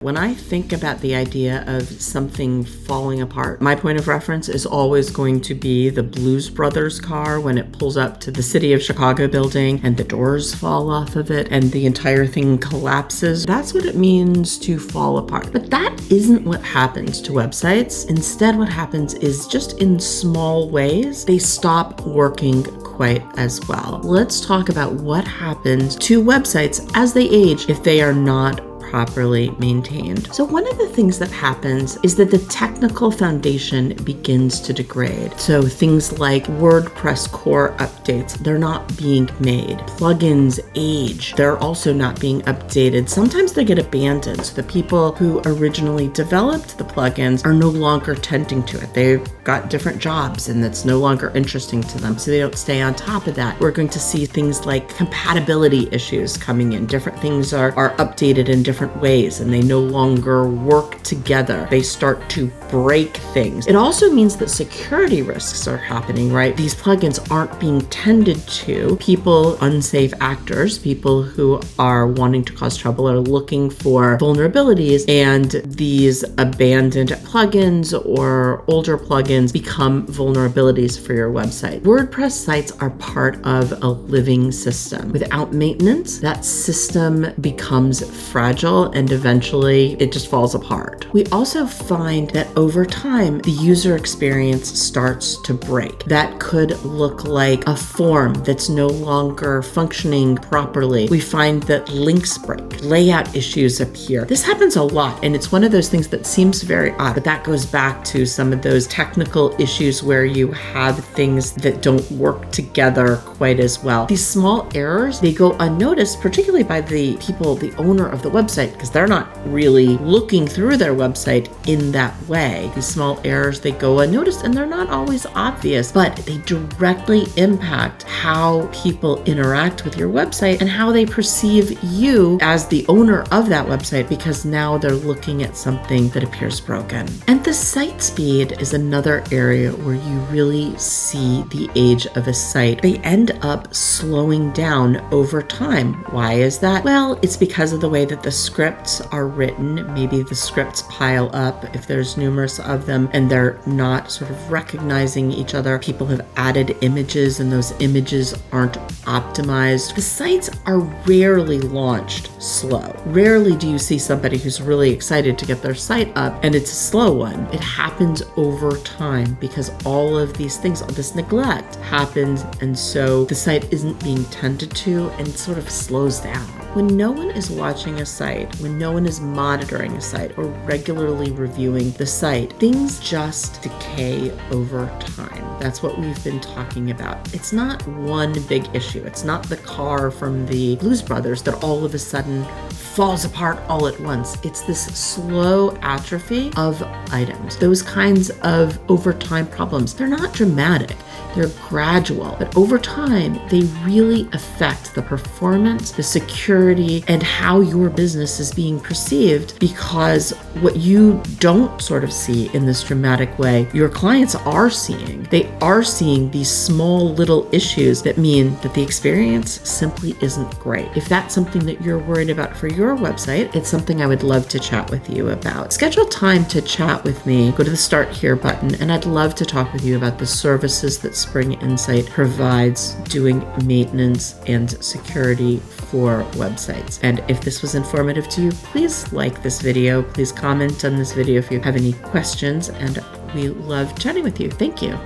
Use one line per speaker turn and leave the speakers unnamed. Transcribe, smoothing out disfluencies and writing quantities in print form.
When I think about the idea of something falling apart, my point of reference is always going to be the Blues Brothers car when it pulls up to the City of Chicago building and the doors fall off of it and the entire thing collapses. That's what it means to fall apart. But that isn't what happens to websites. Instead, what happens is just in small ways, they stop working quite as well. Let's talk about what happens to websites as they age if they are not properly maintained. So one of the things that happens is that the technical foundation begins to degrade. So things like WordPress core updates, they're not being made. Plugins age, they're also not being updated. Sometimes they get abandoned. So the people who originally developed the plugins are no longer tending to it. They've got different jobs and it's no longer interesting to them. So they don't stay on top of that. We're going to see things like compatibility issues coming in. Different things are updated in different ways and they no longer work together. They start to break things. It also means that security risks are happening, right? These plugins aren't being tended to. People, unsafe actors, people who are wanting to cause trouble are looking for vulnerabilities, and these abandoned plugins or older plugins become vulnerabilities for your website. WordPress sites are part of a living system. Without maintenance, that system becomes fragile and eventually it just falls apart. We also find that over time, the user experience starts to break. That could look like a form that's no longer functioning properly. We find that links break, layout issues appear. This happens a lot, and it's one of those things that seems very odd, but that goes back to some of those technical issues where you have things that don't work together quite as well. These small errors, they go unnoticed, particularly by the people, the owner of the website, because they're not really looking through their website in that way. These small errors, they go unnoticed and they're not always obvious, but they directly impact how people interact with your website and how they perceive you as the owner of that website, because now they're looking at something that appears broken. And the site speed is another area where you really see the age of a site. They end up slowing down over time. Why is that? Well, it's because of the way that the scripts are written. Maybe the scripts pile up if there's numerous of them and they're not sort of recognizing each other. People have added images and those images aren't optimized. The sites are rarely launched slow. Rarely do you see somebody who's really excited to get their site up and it's a slow one. It happens over time because all of these things, this neglect happens, and so the site isn't being tended to and it sort of slows down. When no one is watching a site, when no one is monitoring a site or regularly reviewing the site, things just decay over time. That's what we've been talking about. It's not one big issue. It's not the car from the Blues Brothers that all of a sudden falls apart all at once. It's this slow atrophy of items. Those kinds of overtime problems, they're not dramatic. They're gradual, but over time, they really affect the performance, the security, and how your business is being perceived, because what you don't sort of see in this dramatic way, your clients are seeing. They are seeing these small little issues that mean that the experience simply isn't great. If that's something that you're worried about for your website, it's something I would love to chat with you about. Schedule time to chat with me. Go to the Start Here button, and I'd love to talk with you about the services that Spring Insight provides doing maintenance and security for websites. And if this was informative to you, please like this video. Please comment on this video if you have any questions, and we love chatting with you. Thank you.